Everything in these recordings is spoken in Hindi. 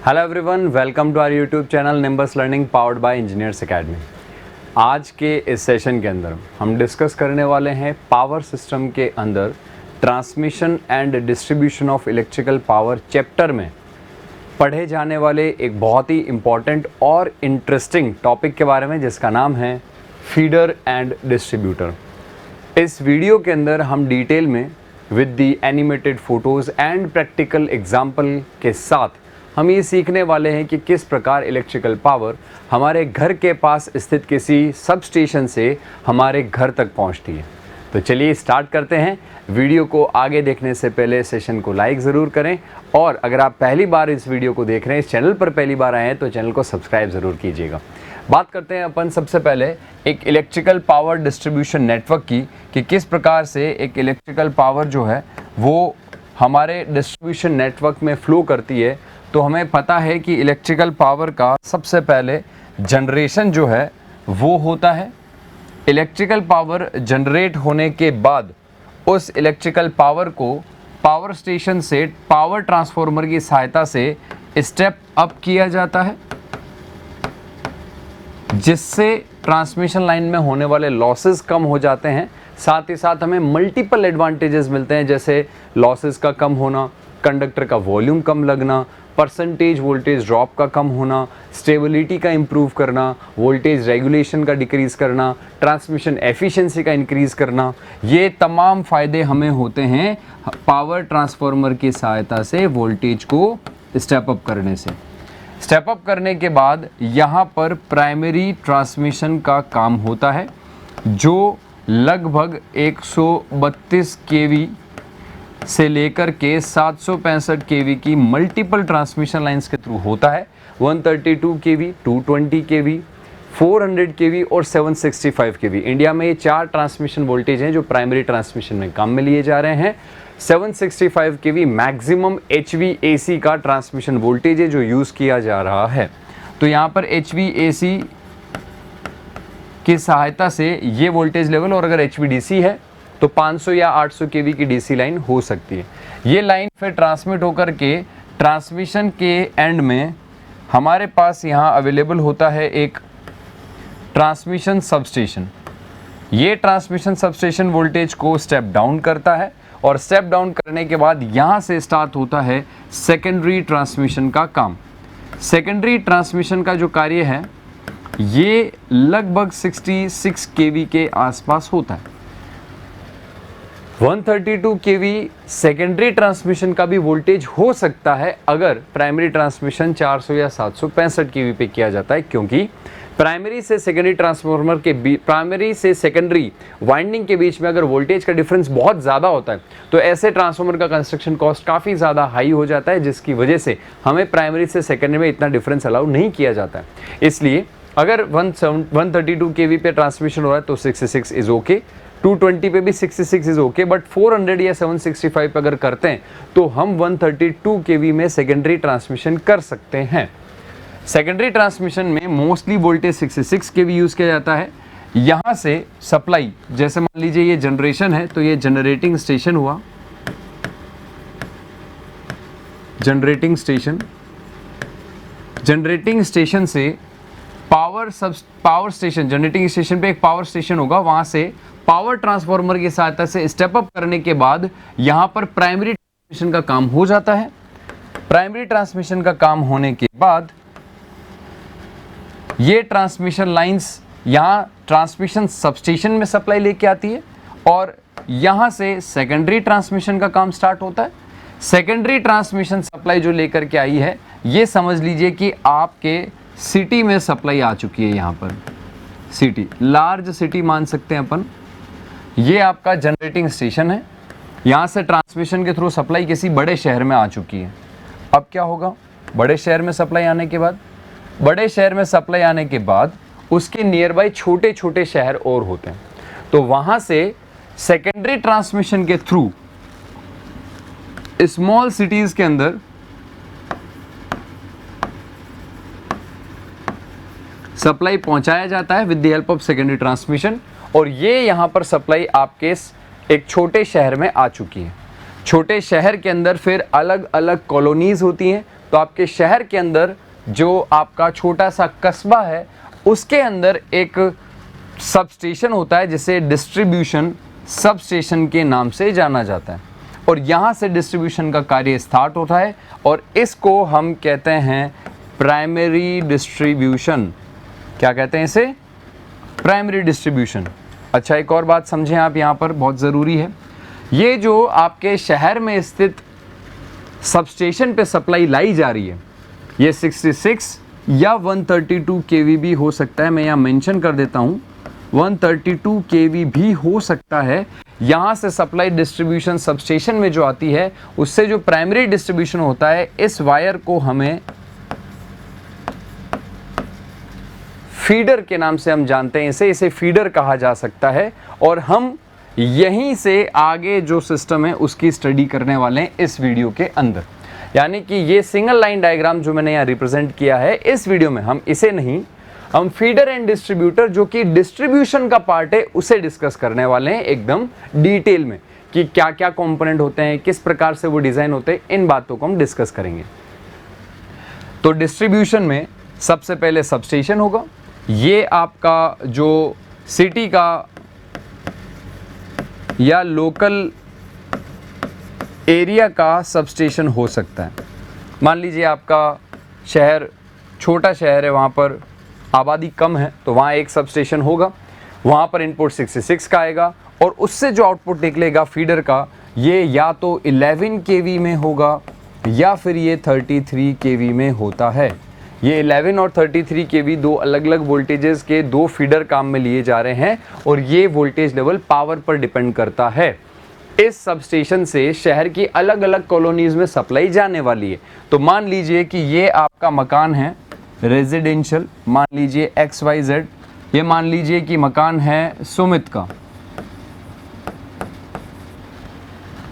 Hello everyone, welcome to our YouTube channel Nimbus learning powered by engineers academy. आज के इस सेशन के अंदर हम डिस्कस करने वाले हैं पावर सिस्टम के अंदर transmission and distribution of electrical power chapter में पढ़े जाने वाले एक बहुत ही इम्पॉर्टेंट और इंटरेस्टिंग टॉपिक के बारे में, जिसका नाम है फीडर एंड डिस्ट्रीब्यूटर। इस वीडियो के अंदर हम डिटेल में with the animated photos and practical example के साथ हम ये सीखने वाले हैं कि किस प्रकार इलेक्ट्रिकल पावर हमारे घर के पास स्थित किसी सब स्टेशन से हमारे घर तक पहुंचती है। तो चलिए स्टार्ट करते हैं। वीडियो को आगे देखने से पहले सेशन को लाइक ज़रूर करें, और अगर आप पहली बार इस वीडियो को देख रहे हैं, इस चैनल पर पहली बार आए हैं, तो चैनल को सब्सक्राइब ज़रूर कीजिएगा। बात करते हैं अपन सबसे पहले एक इलेक्ट्रिकल पावर डिस्ट्रीब्यूशन नेटवर्क की, कि किस प्रकार से एक इलेक्ट्रिकल पावर जो है वो हमारे डिस्ट्रीब्यूशन नेटवर्क में फ़्लो करती है। तो हमें पता है कि इलेक्ट्रिकल पावर का सबसे पहले जनरेशन जो है वो होता है। इलेक्ट्रिकल पावर जनरेट होने के बाद उस इलेक्ट्रिकल पावर को पावर स्टेशन से पावर ट्रांसफार्मर की सहायता से स्टेप अप किया जाता है, जिससे ट्रांसमिशन लाइन में होने वाले लॉसेस कम हो जाते हैं। साथ ही साथ हमें मल्टीपल एडवांटेजेस मिलते हैं, जैसे लॉसेस का कम होना, कंडक्टर का वॉल्यूम कम लगना, परसेंटेज वोल्टेज ड्रॉप का कम होना, स्टेबिलिटी का इम्प्रूव करना, वोल्टेज रेगुलेशन का डिक्रीज़ करना, ट्रांसमिशन एफिशिएंसी का इंक्रीज़ करना। ये तमाम फ़ायदे हमें होते हैं पावर ट्रांसफार्मर की सहायता से वोल्टेज को स्टेप अप करने से। स्टेप अप करने के बाद यहाँ पर प्राइमरी ट्रांसमिशन का काम होता है, जो लगभग 132 केवी से लेकर के 765 केवी की मल्टीपल ट्रांसमिशन लाइंस के थ्रू होता है। 132 केवी, 220 केवी, 400 केवी और 765 केवी। इंडिया में ये 4 ट्रांसमिशन वोल्टेज हैं जो प्राइमरी ट्रांसमिशन में काम में लिए जा रहे हैं। 765 केवी मैक्सिमम HVAC का ट्रांसमिशन वोल्टेज है जो यूज़ किया जा रहा है। तो यहाँ पर HVAC की सहायता से ये वोल्टेज लेवल, और अगर HVDC है तो 500 या 800 केवी की DC लाइन हो सकती है। ये लाइन फिर ट्रांसमिट होकर के ट्रांसमिशन के एंड में हमारे पास यहाँ अवेलेबल होता है एक ट्रांसमिशन सबस्टेशन। ये ट्रांसमिशन सबस्टेशन वोल्टेज को स्टेप डाउन करता है, और स्टेप डाउन करने के बाद यहाँ से स्टार्ट होता है सेकेंडरी ट्रांसमिशन का काम। सेकेंडरी ट्रांसमिशन का जो कार्य है ये लगभग 66 केवी के आसपास होता है। 132 केवी सेकेंडरी ट्रांसमिशन का भी वोल्टेज हो सकता है अगर प्राइमरी ट्रांसमिशन 400 या 765 केवी पे किया जाता है, क्योंकि प्राइमरी से सेकेंडरी ट्रांसफार्मर के प्राइमरी से सेकेंडरी वाइंडिंग के बीच में अगर वोल्टेज का डिफरेंस बहुत ज़्यादा होता है तो ऐसे ट्रांसफार्मर का कंस्ट्रक्शन कॉस्ट काफ़ी ज़्यादा हाई हो जाता है, जिसकी वजह से हमें प्राइमरी से सेकेंडरी में इतना डिफरेंस अलाउ नहीं किया जाता है। इसलिए अगर 132 केवी पे ट्रांसमिशन हो रहा है तो 66 इज़ ओके, 220 पे भी 66 इज़ ओके, बट 400 या 765 पे अगर करते हैं तो हम 132 केवी में सेकेंडरी ट्रांसमिशन कर सकते हैं। सेकेंडरी ट्रांसमिशन में मोस्टली वोल्टेज 66 केवी यूज़ किया जाता है। यहाँ से सप्लाई, जैसे मान लीजिए ये जनरेशन है, तो ये जनरेटिंग स्टेशन हुआ, जनरेटिंग स्टेशन से पावर स्टेशन, जनरेटिंग स्टेशन पे एक पावर स्टेशन होगा, वहाँ से पावर ट्रांसफार्मर की सहायता से स्टेप अप करने के बाद यहाँ पर प्राइमरी ट्रांसमिशन का काम हो जाता है। प्राइमरी ट्रांसमिशन का काम होने के बाद ये ट्रांसमिशन लाइंस यहाँ ट्रांसमिशन सबस्टेशन में सप्लाई लेके आती है, और यहाँ से सेकेंडरी ट्रांसमिशन का काम स्टार्ट होता है। सेकेंडरी ट्रांसमिशन सप्लाई जो लेकर के आई है, ये समझ लीजिए कि आपके सिटी में सप्लाई आ चुकी है। यहाँ पर सिटी, लार्ज सिटी मान सकते हैं अपन। ये आपका जनरेटिंग स्टेशन है, यहाँ से ट्रांसमिशन के थ्रू सप्लाई किसी बड़े शहर में आ चुकी है। अब क्या होगा, बड़े शहर में सप्लाई आने के बाद उसके नियर बाई छोटे छोटे शहर और होते हैं, तो वहाँ से सेकेंडरी ट्रांसमिशन के थ्रू स्मॉल सिटीज़ के अंदर सप्लाई पहुंचाया जाता है with the help of secondary transmission, और ये यहाँ पर सप्लाई आपके एक छोटे शहर में आ चुकी है। छोटे शहर के अंदर फिर अलग अलग कॉलोनीज़ होती हैं, तो आपके शहर के अंदर जो आपका छोटा सा कस्बा है उसके अंदर एक सब स्टेशन होता है जिसे डिस्ट्रीब्यूशन सब स्टेशन के नाम से जाना जाता है, और यहाँ से डिस्ट्रीब्यूशन का कार्य स्टार्ट होता है और इसको हम कहते हैं प्राइमरी डिस्ट्रीब्यूशन। क्या कहते हैं इसे? Primary distribution. अच्छा, एक और बात समझें आप यहाँ पर, बहुत ज़रूरी है। ये जो आपके शहर में स्थित सब स्टेशन पे सप्लाई लाई जा रही है, ये 66 या 132 kV भी हो सकता है। मैं यहाँ मेंशन कर देता हूँ 132 kV भी हो सकता है। यहाँ से सप्लाई डिस्ट्रीब्यूशन सबस्टेशन में जो आती है उससे जो प्राइमरी डिस्ट्रीब्यूशन होता है, इस वायर को हमें फीडर के नाम से हम जानते हैं, इसे फीडर कहा जा सकता है। और हम यहीं से आगे जो सिस्टम है उसकी स्टडी करने वाले हैं इस वीडियो के अंदर। यानी कि ये सिंगल लाइन डायग्राम जो मैंने यहाँ रिप्रेजेंट किया है इस वीडियो में, हम इसे नहीं, हम फीडर एंड डिस्ट्रीब्यूटर जो कि डिस्ट्रीब्यूशन का पार्ट है उसे डिस्कस करने वाले हैं एकदम डिटेल में, कि क्या क्या कंपोनेंट होते हैं, किस प्रकार से वो डिजाइन होते हैं, इन बातों को हम डिस्कस करेंगे। तो डिस्ट्रीब्यूशन में सबसे पहले सबस्टेशन होगा। ये आपका जो सिटी का या लोकल एरिया का सबस्टेशन हो सकता है। मान लीजिए आपका शहर छोटा शहर है, वहाँ पर आबादी कम है, तो वहाँ एक सबस्टेशन होगा, वहाँ पर इनपुट 66 का आएगा और उससे जो आउटपुट निकलेगा फीडर का, ये या तो 11 kV में होगा या फिर ये 33 kV में होता है। ये 11 और 33 kV दो अलग अलग वोल्टेजेस के दो फीडर काम में लिए जा रहे हैं और ये वोल्टेज लेवल पावर पर डिपेंड करता है। इस सबस्टेशन से शहर की अलग अलग कॉलोनीज में सप्लाई जाने वाली है। तो मान लीजिए कि ये आपका मकान है रेजिडेंशियल, मान लीजिए XYZ, ये मान लीजिए कि मकान है सुमित का।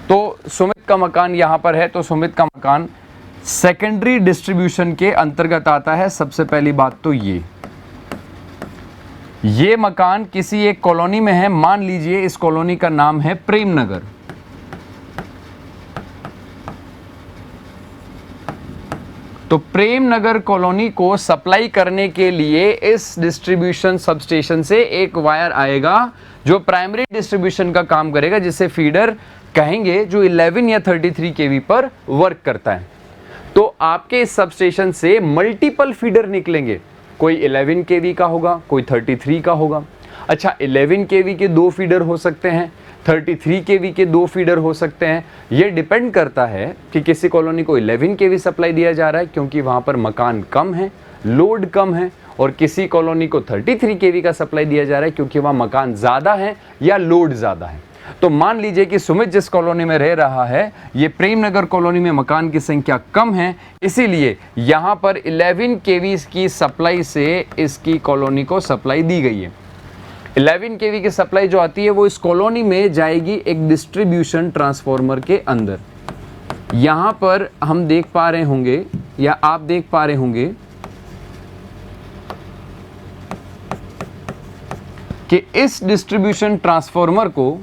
तो सुमित का मकान यहाँ पर है, तो सुमित का मकान सेकेंडरी डिस्ट्रीब्यूशन के अंतर्गत आता है। सबसे पहली बात तो ये मकान किसी एक कॉलोनी में है, मान लीजिए इस कॉलोनी का नाम है प्रेम नगर। तो प्रेम नगर कॉलोनी को सप्लाई करने के लिए इस डिस्ट्रीब्यूशन सबस्टेशन से एक वायर आएगा जो प्राइमरी डिस्ट्रीब्यूशन का काम करेगा, जिसे फीडर कहेंगे, जो 11 या 33 kV पर वर्क करता है। तो आपके इस सबस्टेशन से मल्टीपल फीडर निकलेंगे, कोई 11 kV का होगा, कोई 33 का होगा। अच्छा, 11 kV के दो फीडर हो सकते हैं, 33 kV के दो फीडर हो सकते हैं। ये डिपेंड करता है कि किसी कॉलोनी को 11 kV सप्लाई दिया जा रहा है क्योंकि वहाँ पर मकान कम है, लोड कम है, और किसी कॉलोनी को 33 kV का सप्लाई दिया जा रहा है क्योंकि वहाँ मकान ज़्यादा है या लोड ज़्यादा है। तो मान लीजिए कि सुमित जिस कॉलोनी में रह रहा है, ये प्रेम नगर कॉलोनी में मकान की संख्या कम है, इसीलिए यहाँ पर 11 kV की सप्लाई से इसकी कॉलोनी को सप्लाई दी गई है। 11 kV की सप्लाई जो आती है वो इस कॉलोनी में जाएगी एक डिस्ट्रीब्यूशन ट्रांसफार्मर के अंदर। यहाँ पर हम देख पा रहे होंगे या आप देख पा रहे होंगे कि इस डिस्ट्रीब्यूशन ट्रांसफार्मर को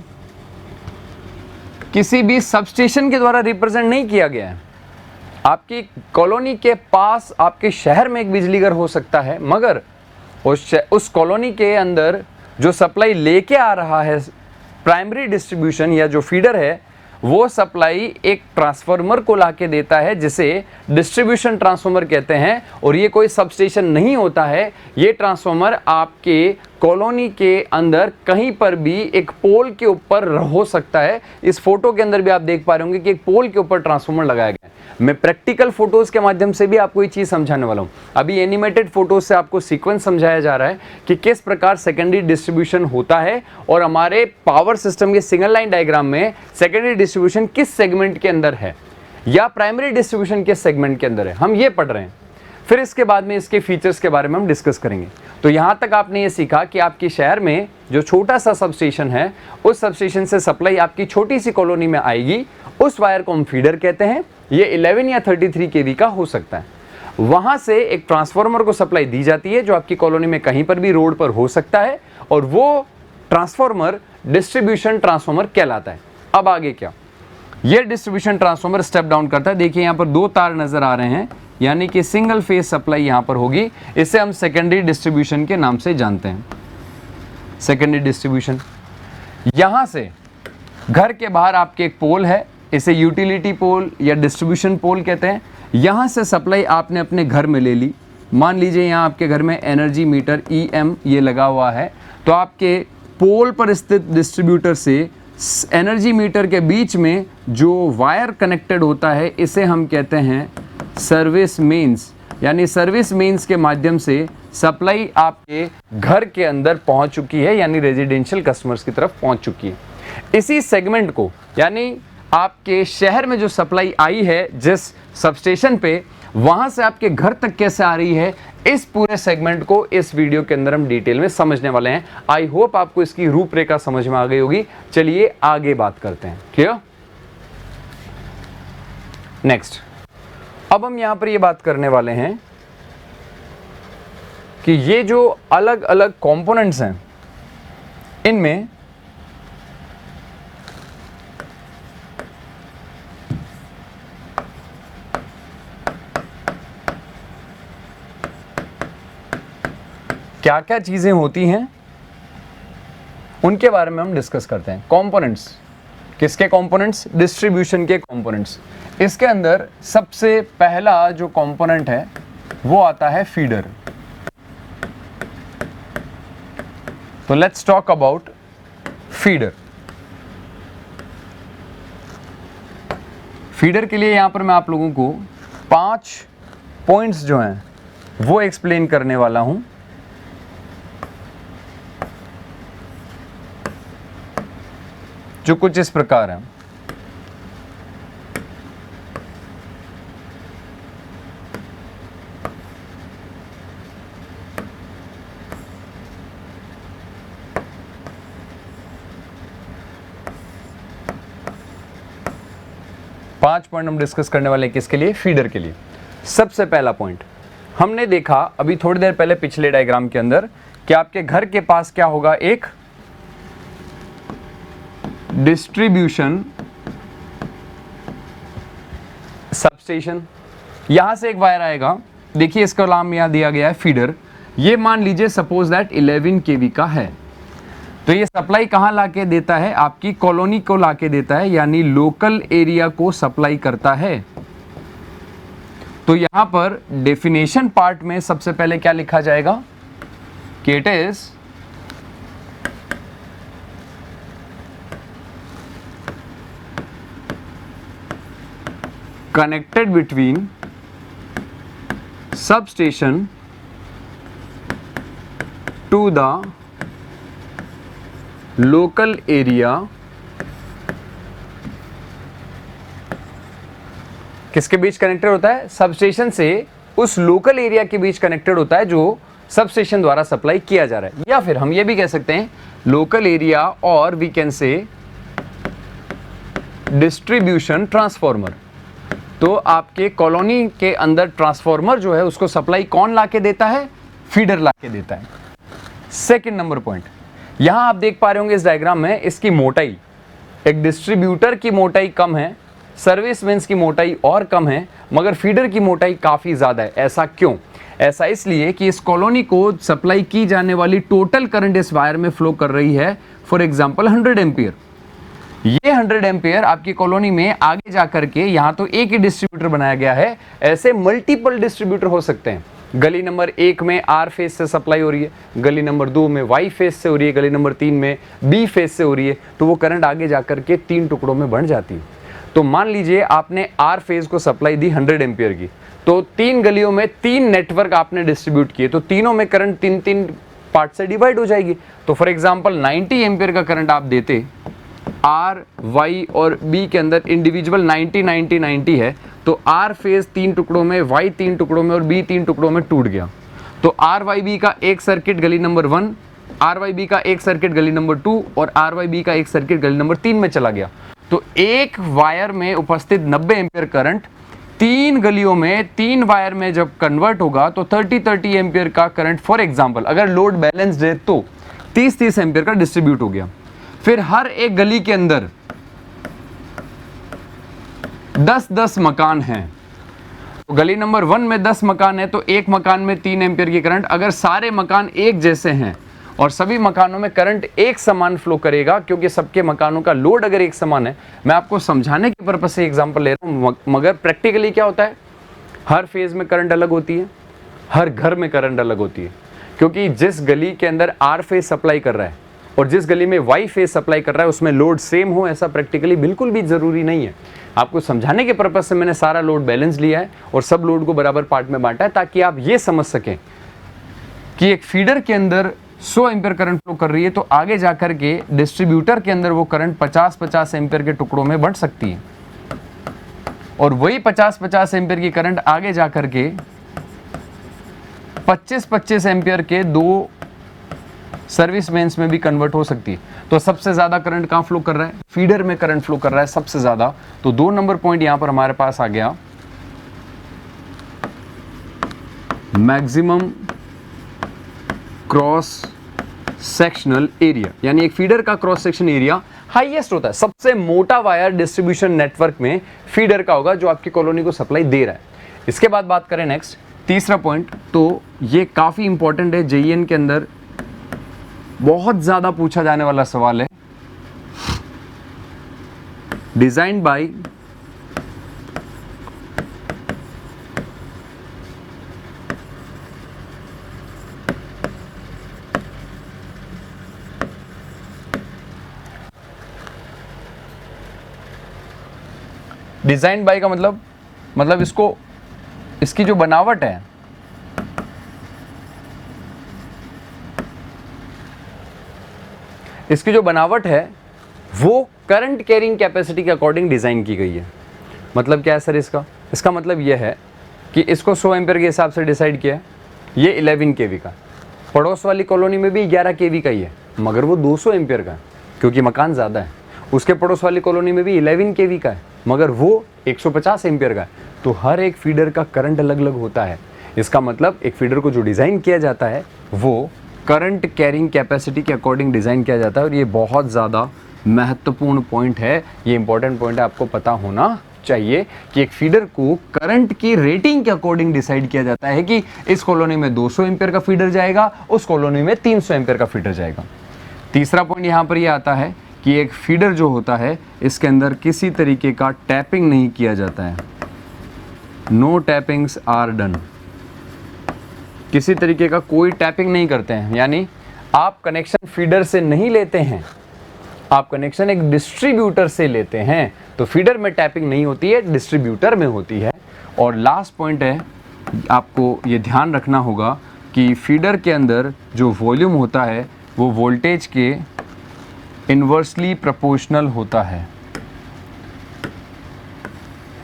किसी भी सबस्टेशन के द्वारा रिप्रेजेंट नहीं किया गया है। आपकी कॉलोनी के पास आपके शहर में एक बिजली घर हो सकता है, मगर उस कॉलोनी के अंदर जो सप्लाई लेके आ रहा है प्राइमरी डिस्ट्रीब्यूशन या जो फीडर है, वो सप्लाई एक ट्रांसफार्मर को लाके देता है जिसे डिस्ट्रीब्यूशन ट्रांसफार्मर कहते हैं। और ये कोई सबस्टेशन नहीं होता है, ये ट्रांसफार्मर आपके कॉलोनी के अंदर कहीं पर भी एक पोल के ऊपर हो सकता है। इस फोटो के अंदर भी आप देख पा रहे होंगे कि एक पोल के ऊपर ट्रांसफार्मर लगाया गया है। मैं प्रैक्टिकल फोटोज के माध्यम से भी आपको ये चीज समझाने वाला हूँ। अभी एनिमेटेड फोटोज से आपको सीक्वेंस समझाया जा रहा है कि किस प्रकार सेकेंडरी डिस्ट्रीब्यूशन होता है और हमारे पावर सिस्टम के सिंगल लाइन डायग्राम में सेकेंडरी डिस्ट्रीब्यूशन किस सेगमेंट के अंदर है या प्राइमरी डिस्ट्रीब्यूशन किस सेगमेंट के अंदर है, हम ये पढ़ रहे हैं। फिर इसके बाद में इसके फीचर्स के बारे में हम डिस्कस करेंगे। तो यहाँ तक आपने ये सीखा कि आपके शहर में जो छोटा सा सबस्टेशन है, उस सबस्टेशन से सप्लाई आपकी छोटी सी कॉलोनी में आएगी, उस वायर को हम फीडर कहते हैं। ये 11 या 33 kV का हो सकता है। वहाँ से एक ट्रांसफार्मर को सप्लाई दी जाती है जो आपकी कॉलोनी में कहीं पर भी रोड पर हो सकता है, और वो ट्रांसफार्मर डिस्ट्रीब्यूशन ट्रांसफार्मर कहलाता है। अब आगे क्या, ये डिस्ट्रीब्यूशन ट्रांसफार्मर स्टेप डाउन करता है। देखिए यहाँ पर दो तार नजर आ रहे हैं, यानी कि सिंगल फेज सप्लाई यहाँ पर होगी। इसे हम सेकेंडरी डिस्ट्रीब्यूशन के नाम से जानते हैं। सेकेंडरी डिस्ट्रीब्यूशन, यहाँ से घर के बाहर आपके एक पोल है, इसे यूटिलिटी पोल या डिस्ट्रीब्यूशन पोल कहते हैं। यहाँ से सप्लाई आपने अपने घर में ले ली। मान लीजिए यहाँ आपके घर में एनर्जी मीटर EM ये लगा हुआ है, तो आपके पोल पर स्थित डिस्ट्रीब्यूटर से एनर्जी मीटर के बीच में जो वायर कनेक्टेड होता है इसे हम कहते हैं सर्विस मेंस। यानी सर्विस मेंस के माध्यम से सप्लाई आपके घर के अंदर पहुंच चुकी है, यानी रेजिडेंशियल कस्टमर्स की तरफ पहुंच चुकी है। इसी सेगमेंट को, यानी आपके शहर में जो सप्लाई आई है जिस सबस्टेशन पे, वहां से आपके घर तक कैसे आ रही है, इस पूरे सेगमेंट को इस वीडियो के अंदर हम डिटेल में समझने वाले हैं। आई होप आपको इसकी रूपरेखा समझ में आ गई होगी। चलिए आगे बात करते हैं। क्लियर? नेक्स्ट, अब हम यहां पर ये बात करने वाले हैं कि ये जो अलग अलग कंपोनेंट्स हैं, इनमें क्या क्या चीजें होती हैं उनके बारे में हम डिस्कस करते हैं। कंपोनेंट्स, किसके कंपोनेंट्स? डिस्ट्रीब्यूशन के कंपोनेंट्स। इसके अंदर सबसे पहला जो कंपोनेंट है वो आता है फीडर। तो let's talk about feeder. Feeder के लिए यहां पर मैं आप लोगों को 5 पॉइंट्स जो हैं वो एक्सप्लेन करने वाला हूं। जो कुछ इस प्रकार है। पांच पॉइंट हम डिस्कस करने वाले हैं, किसके लिए? फीडर के लिए। सबसे पहला पॉइंट हमने देखा अभी थोड़ी देर पहले पिछले डायग्राम के अंदर कि आपके घर के पास क्या होगा? एक डिस्ट्रीब्यूशन सबस्टेशन। यहां से एक वायर आएगा, देखिए इसका नाम यहां दिया गया है फीडर। ये मान लीजिए सपोज दैट 11 kV का है, तो ये सप्लाई कहां लाके देता है? आपकी कॉलोनी को लाके देता है, यानी लोकल एरिया को सप्लाई करता है। तो यहां पर डेफिनेशन पार्ट में सबसे पहले क्या लिखा जाएगा कि it is connected between substation to the local area। किसके बीच कनेक्टेड होता है? सबस्टेशन से उस लोकल एरिया के बीच कनेक्टेड होता है जो सबस्टेशन द्वारा सप्लाई किया जा रहा है। या फिर हम ये भी कह सकते हैं लोकल एरिया, और we can say distribution transformer. तो आपके कॉलोनी के अंदर ट्रांसफॉर्मर जो है उसको सप्लाई कौन लाके देता है? फीडर लाके देता है। सेकंड नंबर पॉइंट, यहां आप देख पा रहे होंगे इस डायग्राम में, इसकी मोटाई, एक डिस्ट्रीब्यूटर की मोटाई कम है, सर्विस मेंस की मोटाई और कम है, मगर फीडर की मोटाई काफी ज्यादा है। ऐसा क्यों? ऐसा इसलिए कि इस कॉलोनी को सप्लाई की जाने वाली टोटल करंट इस वायर में फ्लो कर रही है, फॉर एग्जाम्पल 100 एम्पियर। ये 100 एम्पियर आपकी कॉलोनी में आगे जाकर के, यहां तो एक ही डिस्ट्रीब्यूटर बनाया गया है, ऐसे मल्टीपल डिस्ट्रीब्यूटर हो सकते हैं। गली नंबर 1 में R फेज से सप्लाई हो रही है, गली नंबर 2 में Y फेज से हो रही है, गली नंबर 3 में B फेज से हो रही है, तो वो करंट आगे जाकर के 3 टुकड़ों में बढ़ जाती है। तो मान लीजिए आपने R फेज को सप्लाई दी 100 एम्पियर की, तो 3 गलियों में 3 नेटवर्क आपने डिस्ट्रीब्यूट किए, तो तीनों में करंट 3-3 पार्ट से डिवाइड हो जाएगी। तो फॉर एग्जाम्पल 90 एम्पियर का करंट आप देते, R, Y और B के अंदर इंडिविजुअल 90-90-90 है, तो R फेज 3 टुकड़ों में, Y 3 टुकड़ों में और B 3 टुकड़ों में टूट गया। तो RYB का एक सर्किट गली नंबर 1, RYB का एक सर्किट गली नंबर 2 और RYB का एक सर्किट गली नंबर 3 में चला गया। तो एक वायर में उपस्थित 90 एम्पियर करंट 3 गलियों में 3 वायर में जब कन्वर्ट होगा तो 30-30 एम्पियर का करंट, फॉर एग्जाम्पल अगर लोड बैलेंस्ड है तो 30-30 एम्पियर का डिस्ट्रीब्यूट हो गया। फिर हर एक गली के अंदर 10-10 मकान हैं, तो गली नंबर 1 में 10 मकान है तो एक मकान में 3 एम्पियर की करंट। अगर सारे मकान एक जैसे हैं और सभी मकानों में करंट एक समान फ्लो करेगा, क्योंकि सबके मकानों का लोड अगर एक समान है, मैं आपको समझाने के पर्पज से एग्जांपल ले रहा हूं, मगर प्रैक्टिकली क्या होता है, हर फेज में करंट अलग होती है, हर घर में करंट अलग होती है, क्योंकि जिस गली के अंदर आर फेज सप्लाई कर रहा है और जिस गली में वाई फेज सप्लाई कर रहा है उसमें लोड सेम हो, ऐसा प्रैक्टिकली बिल्कुल भी जरूरी नहीं है। आपको समझाने के पर्पज से मैंने सारा लोड बैलेंस लिया है और सब लोड को बराबर पार्ट में बांटा है, ताकि आप ये समझ सकें कि एक फीडर के अंदर 100 एम्पियर करंट फ्लो कर रही है तो आगे जाकर के डिस्ट्रीब्यूटर के अंदर वो करंट 50-50 एम्पियर के टुकड़ों में बढ़ सकती है, और वही 50-50 एम्पियर की करंट आगे जाकर के 25-25 एम्पियर के 2 सर्विस मेंस में भी कन्वर्ट हो सकती है। तो सबसे ज्यादा करंट कहां फ्लो कर रहा है, फीडर में करंट फ्लो कर रहा है सबसे ज्यादा। तो 2 नंबर पॉइंट यहां पर हमारे पास आ गया, मैक्सिमम क्रॉस सेक्शनल एरिया, यानी एक फीडर का क्रॉस सेक्शन एरिया हाईएस्ट होता है। सबसे मोटा वायर डिस्ट्रीब्यूशन नेटवर्क में फीडर का होगा जो आपकी कॉलोनी को सप्लाई दे रहा है। इसके बाद बात करें नेक्स्ट तीसरा पॉइंट, तो ये काफी इंपॉर्टेंट है, जेईएन के अंदर बहुत ज्यादा पूछा जाने वाला सवाल है। डिजाइन बाय डिजाइन बाय का मतलब इसकी जो बनावट है, इसकी जो बनावट है वो करंट कैरिंग कैपेसिटी के अकॉर्डिंग डिजाइन की गई है। मतलब क्या है सर इसका मतलब यह है कि इसको 100 एम्पियर के हिसाब से डिसाइड किया है, ये 11 केवी का, पड़ोस वाली कॉलोनी में भी 11 केवी का ही है, मगर वो 200 एम्पियर का है क्योंकि मकान ज़्यादा है। उसके पड़ोस वाली कॉलोनी में भी 11 केवी का है, मगर वो 150 एम्पियर का है। तो हर एक फीडर का करंट अलग अलग होता है। इसका मतलब एक फीडर को जो डिज़ाइन किया जाता है वो करंट कैरिंग कैपेसिटी के अकॉर्डिंग डिज़ाइन किया जाता है, और ये बहुत ज़्यादा महत्वपूर्ण पॉइंट है, ये इंपॉर्टेंट पॉइंट है, आपको पता होना चाहिए कि एक फीडर को करंट की रेटिंग के अकॉर्डिंग डिसाइड किया जाता है कि इस कॉलोनी में 200 एम्पियर का फीडर जाएगा, उस कॉलोनी में 300 एम्पियर का फीडर जाएगा। तीसरा पॉइंट यहाँ पर ये आता है कि एक फीडर जो होता है इसके अंदर किसी तरीके का टैपिंग नहीं किया जाता है, नो टैपिंग्स आर डन, किसी तरीके का कोई टैपिंग नहीं करते हैं, यानी आप कनेक्शन फीडर से नहीं लेते हैं, आप कनेक्शन एक डिस्ट्रीब्यूटर से लेते हैं, तो फीडर में टैपिंग नहीं होती है, डिस्ट्रीब्यूटर में होती है। और लास्ट पॉइंट है, आपको ये ध्यान रखना होगा कि फीडर के अंदर जो वॉल्यूम होता है वो वोल्टेज के इन्वर्सली प्रोपोर्शनल होता है,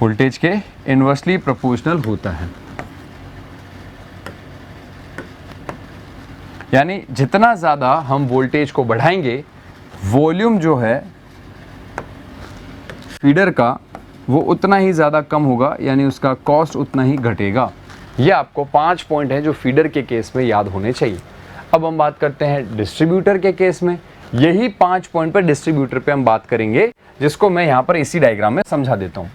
वोल्टेज के इन्वर्सली प्रोपोर्शनल होता है, यानी जितना ज़्यादा हम वोल्टेज को बढ़ाएंगे वॉल्यूम जो है फीडर का वो उतना ही ज़्यादा कम होगा, यानी उसका कॉस्ट उतना ही घटेगा। ये आपको 5 पॉइंट हैं जो फीडर के केस में याद होने चाहिए। अब हम बात करते हैं डिस्ट्रीब्यूटर के केस में, यही 5 पॉइंट पर डिस्ट्रीब्यूटर पे हम बात करेंगे, जिसको मैं यहाँ पर इसी डायग्राम में समझा देता हूँ।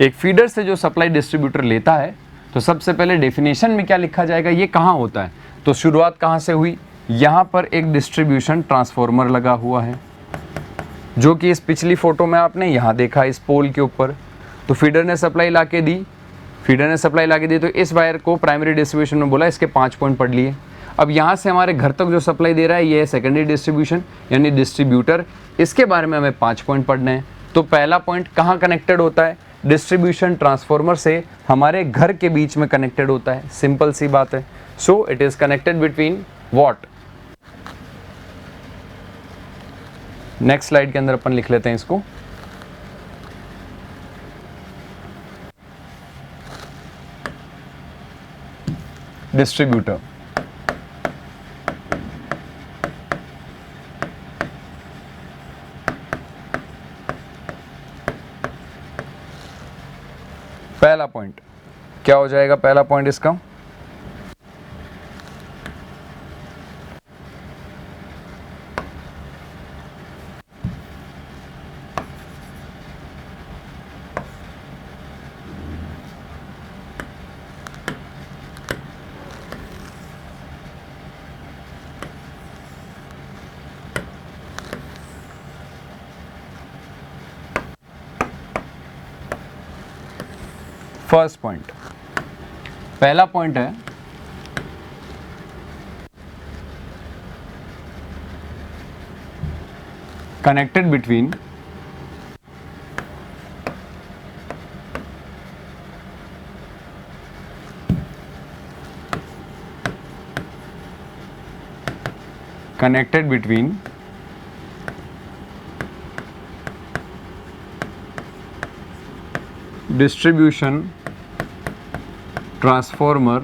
एक फीडर से जो सप्लाई डिस्ट्रीब्यूटर लेता है तो सबसे पहले डेफिनेशन में क्या लिखा जाएगा, ये कहाँ होता है, तो शुरुआत कहाँ से हुई, यहाँ पर एक डिस्ट्रीब्यूशन ट्रांसफॉर्मर लगा हुआ है जो कि इस पिछली फोटो में आपने यहाँ देखा, इस पोल के ऊपर। तो फीडर ने सप्लाई ला के दी, तो इस वायर को प्राइमरी डिस्ट्रीब्यूशन में बोला, इसके 5 पॉइंट पढ़ लिए। अब यहाँ से हमारे घर तक जो सप्लाई दे रहा है ये है सेकेंडरी डिस्ट्रीब्यूशन यानी डिस्ट्रीब्यूटर, इसके बारे में हमें 5 पॉइंट पढ़ने हैं। तो पहला पॉइंट कहाँ कनेक्टेड होता है, डिस्ट्रीब्यूशन ट्रांसफॉर्मर से हमारे घर के बीच में कनेक्टेड होता है, सिंपल सी बात है। So it is connected between what, next slide के अंदर अपन लिख लेते हैं इसको, डिस्ट्रीब्यूटर। पहला पॉइंट क्या हो जाएगा, पहला पॉइंट इसका फर्स्ट पॉइंट, पहला पॉइंट है connected between distribution transformer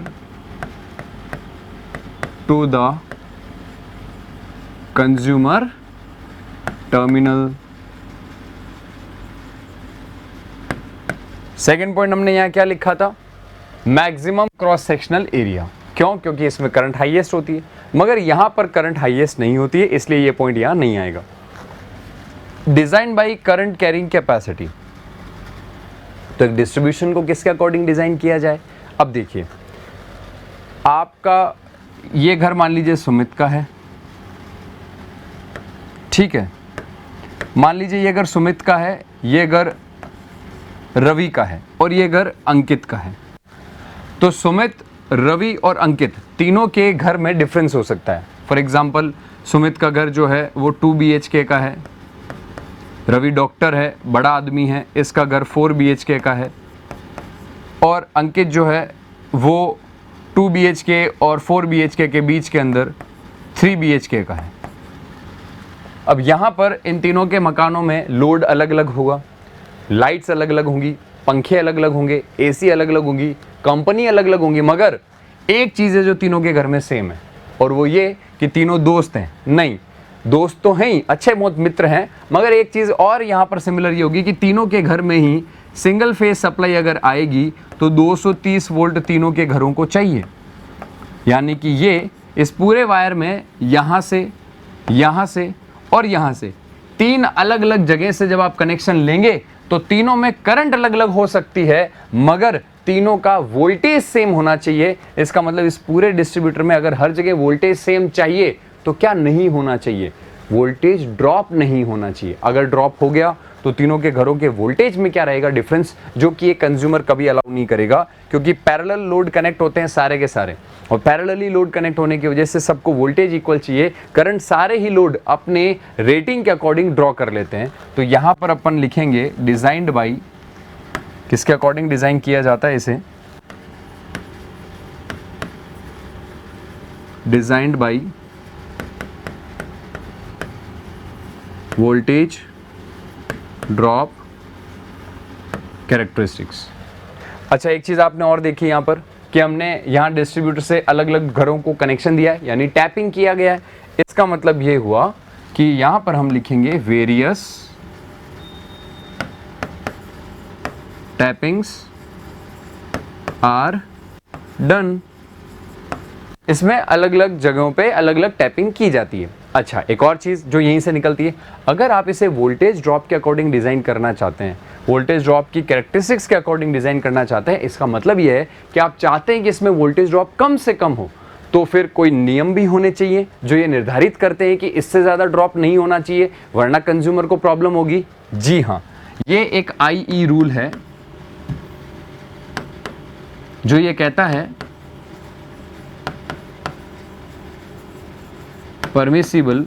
to the consumer terminal. Second point हमने यहां क्या लिखा था, मैक्सिमम क्रॉस सेक्शनल एरिया। क्यों? क्योंकि इसमें करंट हाईएस्ट होती है, मगर यहां पर करंट हाईएस्ट नहीं होती है, इसलिए ये पॉइंट यहां नहीं आएगा। Design by current carrying capacity, तो एक डिस्ट्रीब्यूशन को किसके अकॉर्डिंग डिजाइन किया जाए। अब देखिए, आपका ये घर मान लीजिए सुमित का है, ठीक है। मान लीजिए ये घर सुमित का है, ये घर रवि का है और ये घर अंकित का है। तो सुमित, रवि और अंकित तीनों के घर में डिफरेंस हो सकता है। फॉर एग्जांपल सुमित का घर जो है वो 2 BHK का है, रवि डॉक्टर है, बड़ा आदमी है, इसका घर 4 BHK का है, और अंकित जो है वो 2 BHK और 4 BHK के बीच के अंदर 3 BHK का है। अब यहाँ पर इन तीनों के मकानों में लोड अलग अलग होगा, लाइट्स अलग अलग होंगी, पंखे अलग अलग होंगे, AC अलग अलग होंगी, कंपनी अलग अलग होंगी, मगर एक चीज़ है जो तीनों के घर में सेम है, और वो ये कि तीनों दोस्त हैं। नहीं, दोस्त तो हैं ही, अच्छे बहुत मित्र हैं, मगर एक चीज़ और यहाँ पर सिमिलर ये होगी कि तीनों के घर में ही सिंगल फेज सप्लाई अगर आएगी तो 230 वोल्ट तीनों के घरों को चाहिए। यानी कि ये इस पूरे वायर में यहाँ से और यहाँ से 3 अलग अलग जगह से जब आप कनेक्शन लेंगे तो तीनों में करंट अलग अलग हो सकती है, मगर तीनों का वोल्टेज सेम होना चाहिए। इसका मतलब इस पूरे डिस्ट्रीब्यूटर में अगर हर जगह वोल्टेज सेम चाहिए तो क्या नहीं होना चाहिए, वोल्टेज ड्रॉप नहीं होना चाहिए। अगर ड्रॉप हो गया तो तीनों के घरों के वोल्टेज में क्या रहेगा, डिफरेंस, जो कि एक कंज्यूमर कभी अलाउ नहीं करेगा, क्योंकि पैरेलल लोड कनेक्ट होते हैं सारे के सारे, और पैरेलली लोड कनेक्ट होने की वजह से सबको वोल्टेज इक्वल चाहिए। करंट सारे ही लोड अपने रेटिंग के अकॉर्डिंग ड्रॉ कर लेते हैं। तो यहां पर अपन लिखेंगे डिजाइन्ड बाई, किसके अकॉर्डिंग डिजाइन किया जाता है इसे, designed by voltage drop characteristics. अच्छा, एक चीज आपने और देखी यहां पर कि हमने यहां डिस्ट्रीब्यूटर से अलग अलग घरों को कनेक्शन दिया है, यानी टैपिंग किया गया है। इसका मतलब ये हुआ कि यहां पर हम लिखेंगे वेरियस टैपिंग्स आर डन। इसमें अलग अलग जगहों पे अलग अलग टैपिंग की जाती है। अच्छा, एक और चीज़ जो यहीं से निकलती है, अगर आप इसे वोल्टेज ड्रॉप के अकॉर्डिंग डिज़ाइन करना चाहते हैं, वोल्टेज ड्रॉप की कैरेक्टरिस्टिक्स के अकॉर्डिंग डिज़ाइन करना चाहते हैं, इसका मतलब यह है कि आप चाहते हैं कि इसमें वोल्टेज ड्रॉप कम से कम हो, तो फिर कोई नियम भी होने चाहिए जो ये निर्धारित करते हैं कि इससे ज़्यादा ड्रॉप नहीं होना चाहिए, वरना कंज्यूमर को प्रॉब्लम होगी। जी हाँ, ये एक IE रूल है जो ये कहता है परमिसिबल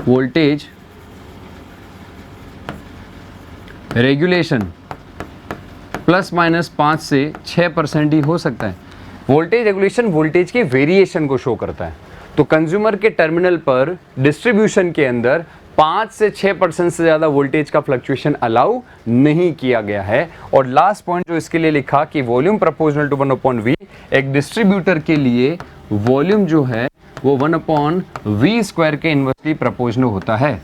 वोल्टेज रेगुलेशन ±5 से 6% ही हो सकता है। वोल्टेज रेगुलेशन वोल्टेज के वेरिएशन को शो करता है। तो कंज्यूमर के टर्मिनल पर डिस्ट्रीब्यूशन के अंदर 5 से 6% से ज़्यादा वोल्टेज का फ्लक्चुएशन अलाउ नहीं किया गया है। और लास्ट पॉइंट जो इसके लिए लिखा कि वॉल्यूम प्रोपोर्शनल टू 1/V, एक डिस्ट्रीब्यूटर के लिए वॉल्यूम जो है वो 1/V² के इन्वर्सली प्रोपोर्शनल होता है।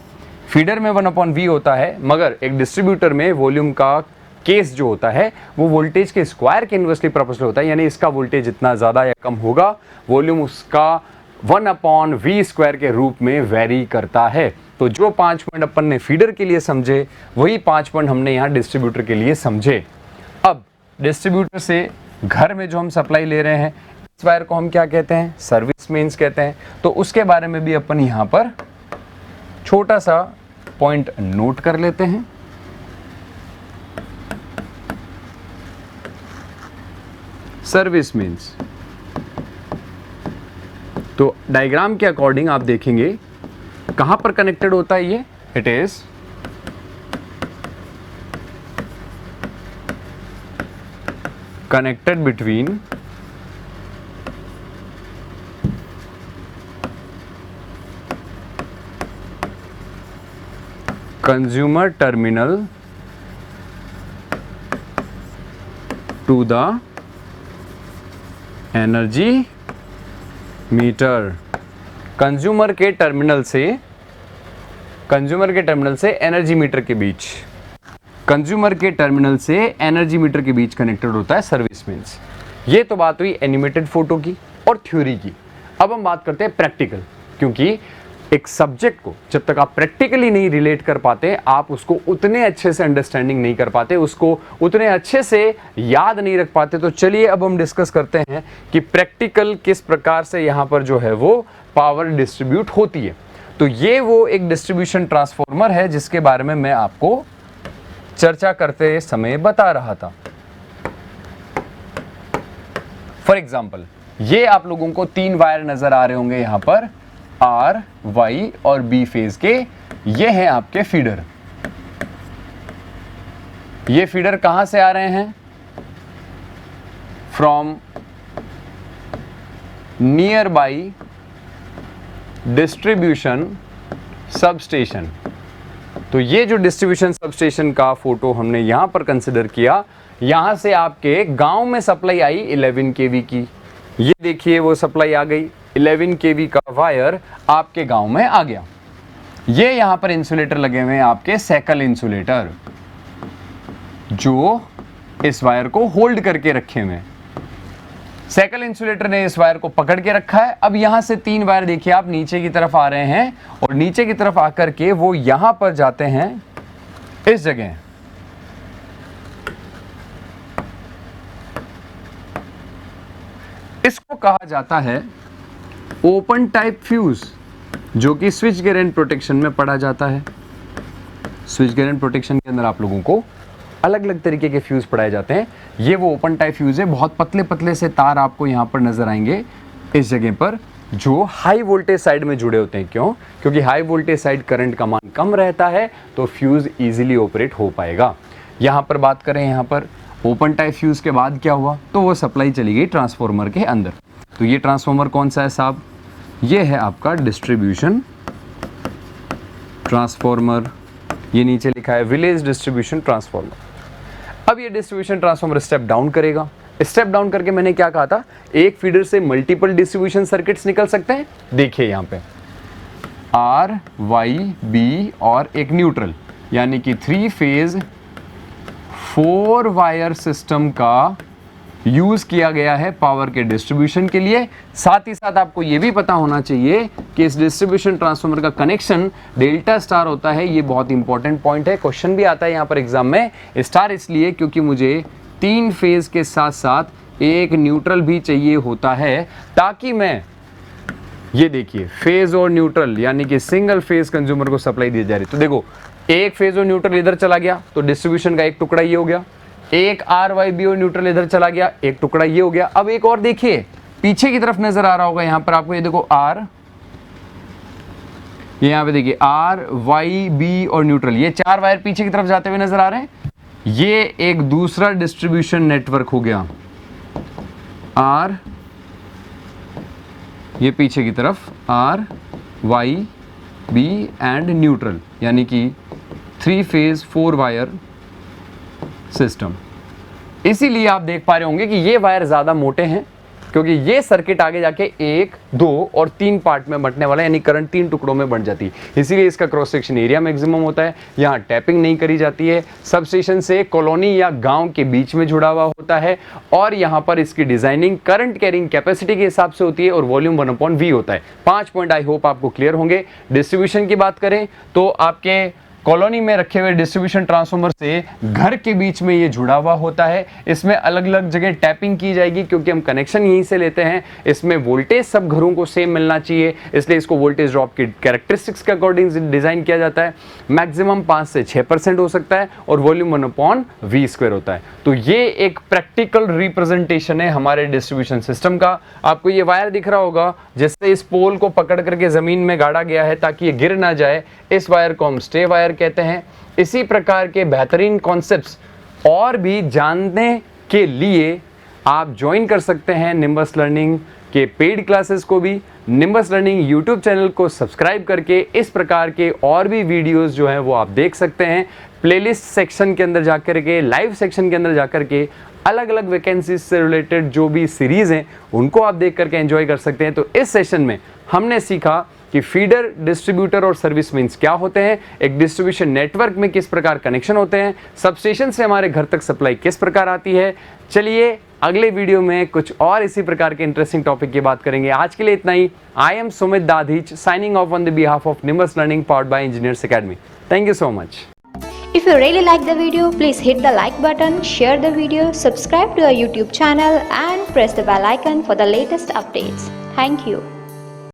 फीडर में 1/V होता है, मगर एक डिस्ट्रीब्यूटर में वॉल्यूम का केस जो होता है वो वोल्टेज के स्क्वायर के इन्वर्सली प्रोपोर्शनल होता है। यानी इसका वोल्टेज जितना ज़्यादा या कम होगा, वॉल्यूम उसका 1/V² के रूप में वेरी करता है। तो जो 5 पॉइंट अपन ने फीडर के लिए समझे, वही 5 पॉइंट हमने यहाँ डिस्ट्रीब्यूटर के लिए समझे। अब डिस्ट्रीब्यूटर से घर में जो हम सप्लाई ले रहे हैं, इस वायर को हम क्या कहते हैं, सर्विस मेंस कहते हैं। तो उसके बारे में भी अपन यहाँ पर छोटा सा पॉइंट नोट कर लेते हैं। Service means. तो डायग्राम के अकॉर्डिंग आप देखेंगे कहां पर कनेक्टेड होता है ये, it is connected between consumer terminal to the energy meter। Consumer के टर्मिनल से एनर्जी मीटर के बीच, कंज्यूमर के टर्मिनल से एनर्जी मीटर के बीच कनेक्टेड होता है सर्विस मीन्स। ये तो बात हुई एनिमेटेड फोटो की और थ्योरी की। अब हम बात करते हैं प्रैक्टिकल, क्योंकि एक सब्जेक्ट को जब तक आप प्रैक्टिकली नहीं रिलेट कर पाते, आप उसको उतने अच्छे से अंडरस्टैंडिंग नहीं कर पाते, उसको उतने अच्छे से याद नहीं रख पाते। तो चलिए अब हम डिस्कस करते हैं कि प्रैक्टिकल किस प्रकार से यहाँ पर जो है वो पावर डिस्ट्रीब्यूट होती है। तो ये वो एक डिस्ट्रीब्यूशन ट्रांसफॉर्मर है जिसके बारे में मैं आपको चर्चा करते समय बता रहा था। फॉर एग्जाम्पल, ये आप लोगों को 3 वायर नजर आ रहे होंगे यहां पर, आर, वाई और बी फेज के। ये हैं आपके फीडर। ये फीडर कहां से आ रहे हैं? From near by distribution substation. तो ये जो डिस्ट्रीब्यूशन सबस्टेशन का फोटो हमने यहां पर कंसिडर किया, यहां से आपके गांव में सप्लाई आई 11 केवी की। ये देखिए वो सप्लाई आ गई, 11 केवी का वायर आपके गांव में आ गया। ये यहां पर इंसुलेटर लगे हुए हैं आपके, सैकल इंसुलेटर, जो इस वायर को होल्ड करके रखे हुए हैं। सैकल इंसुलेटर ने इस वायर को पकड़ के रखा है। अब यहां से 3 वायर देखिए आप नीचे की तरफ आ रहे हैं, और नीचे की तरफ आकर के वो यहां पर जाते हैं इस जगह। इसको कहा जाता है ओपन टाइप फ्यूज, जो कि स्विच गियर एंड प्रोटेक्शन में पढ़ा जाता है। स्विच गियर एंड प्रोटेक्शन के अंदर आप लोगों को अलग अलग तरीके के फ्यूज पढ़ाए जाते हैं। ये वो ओपन टाइप फ्यूज है, बहुत पतले पतले से तार आपको यहाँ पर नजर आएंगे इस जगह पर, जो हाई वोल्टेज साइड में जुड़े होते हैं। क्यों? क्योंकि हाई वोल्टेज साइड करंट का मान कम रहता है, तो फ्यूज इजीली ऑपरेट हो पाएगा। यहाँ पर बात करें, यहाँ पर ओपन टाइप फ्यूज के बाद क्या हुआ, तो वो सप्लाई चली गई ट्रांसफॉर्मर के अंदर। तो ये ट्रांसफॉर्मर कौन सा है साहब? ये है आपका डिस्ट्रीब्यूशन ट्रांसफॉर्मर। ये नीचे लिखा है विलेज डिस्ट्रीब्यूशन ट्रांसफॉर्मर। अब ये डिस्ट्रीब्यूशन ट्रांसफॉर्मर स्टेप डाउन करेगा। स्टेप डाउन करके मैंने क्या कहा था, एक फीडर से मल्टीपल डिस्ट्रीब्यूशन सर्किट्स निकल सकते हैं। देखिए यहाँ पे आर, वाई, बी और एक न्यूट्रल, यानी कि 3 फेज 4 वायर सिस्टम का यूज किया गया है पावर के डिस्ट्रीब्यूशन के लिए। साथ ही साथ आपको यह भी पता होना चाहिए कि इस डिस्ट्रीब्यूशन ट्रांसफॉर्मर का कनेक्शन डेल्टा स्टार होता है। ये बहुत इंपॉर्टेंट पॉइंट है, क्वेश्चन भी आता है यहाँ पर एग्जाम में। स्टार इसलिए क्योंकि मुझे 3 फेज के साथ साथ एक न्यूट्रल भी चाहिए होता है, ताकि मैं, ये देखिए फेज और न्यूट्रल, यानी कि सिंगल फेज कंज्यूमर को सप्लाई दी जा रही। तो देखो, एक फेज और न्यूट्रल इधर चला गया तो डिस्ट्रीब्यूशन का एक टुकड़ा ये हो गया, एक आर, वाई, बी और न्यूट्रल इधर चला गया, एक टुकड़ा ये हो गया। अब एक और देखिए, पीछे की तरफ नजर आ रहा होगा यहां पर आपको, ये देखो आर, ये यहां पे देखिए आर, वाई, बी और न्यूट्रल, ये 4 वायर पीछे की तरफ जाते हुए नजर आ रहे हैं। ये एक दूसरा डिस्ट्रीब्यूशन नेटवर्क हो गया, आर, ये पीछे की तरफ R, Y, B and neutral, यानी कि 3 फेज 4 वायर सिस्टम। इसीलिए आप देख पा रहे होंगे कि ये वायर ज्यादा मोटे हैं, क्योंकि ये सर्किट आगे जाके 1, 2 और 3 पार्ट में बंटने वाला है, यानी करंट 3 टुकड़ों में बंट जाती है। इसीलिए इसका क्रॉस सेक्शन एरिया मैक्सिमम होता है। यहाँ टैपिंग नहीं करी जाती है, सबस्टेशन से कॉलोनी या गांव के बीच में जुड़ा हुआ होता है, और यहाँ पर इसकी डिजाइनिंग करंट कैरिंग कैपेसिटी के हिसाब से होती है, और वॉल्यूम 1/V होता है। 5 पॉइंट आई होप आपको क्लियर होंगे। डिस्ट्रीब्यूशन की बात करें तो आपके कॉलोनी में रखे हुए डिस्ट्रीब्यूशन ट्रांसफार्मर से घर के बीच में ये जुड़ा हुआ होता है। इसमें अलग अलग जगह टैपिंग की जाएगी क्योंकि हम कनेक्शन यहीं से लेते हैं। इसमें वोल्टेज सब घरों को सेम मिलना चाहिए, इसलिए इसको वोल्टेज ड्रॉप की कैरेक्टरिस्टिक्स के अकॉर्डिंग डिजाइन किया जाता है। मैक्सिमम 5 से 6% हो सकता है और वॉल्यूम 1/V² होता है। तो ये एक प्रैक्टिकल रिप्रेजेंटेशन है हमारे डिस्ट्रीब्यूशन सिस्टम का। आपको ये वायर दिख रहा होगा, जिससे इस पोल को पकड़ करके जमीन में गाड़ा गया है ताकि ये गिर ना जाए। इस वायर को हम स्टे वायर कहते हैं। इसी प्रकार के बेहतरीन कॉन्सेप्ट्स और भी जानने के लिए आप ज्वाइन कर सकते हैं निम्बस लर्निंग के पेड क्लासेस को भी। निम्बस लर्निंग यूट्यूब चैनल को सब्सक्राइब करके इस प्रकार के और भी वीडियोस जो हैं वो आप देख सकते हैं। प्लेलिस्ट सेक्शन के अंदर जाकर के, लाइव सेक्शन के अंदर जाकर के अलग अलग वैकेंसीज से रिलेटेड जो भी सीरीज हैं उनको आप देख करके एंजॉय कर सकते हैं। तो इस सेशन में हमने सीखा कि फीडर, डिस्ट्रीब्यूटर और सर्विस मीन्स क्या होते हैं, एक डिस्ट्रीब्यूशन नेटवर्क में किस प्रकार कनेक्शन होते हैं, सबस्टेशन से हमारे घर तक सप्लाई किस प्रकार आती है। चलिए अगले वीडियो में कुछ और इसी प्रकार के इंटरेस्टिंग टॉपिक की बात करेंगे। आज के लिए इतना ही। I am Sumit Dadhich, signing off on the behalf of Nimbus learning powered by engineers academy. Thank you so much. If you really like the video, please hit the like button, share the video, subscribe to our YouTube channel and press the bell icon for the latest updates. Thank you.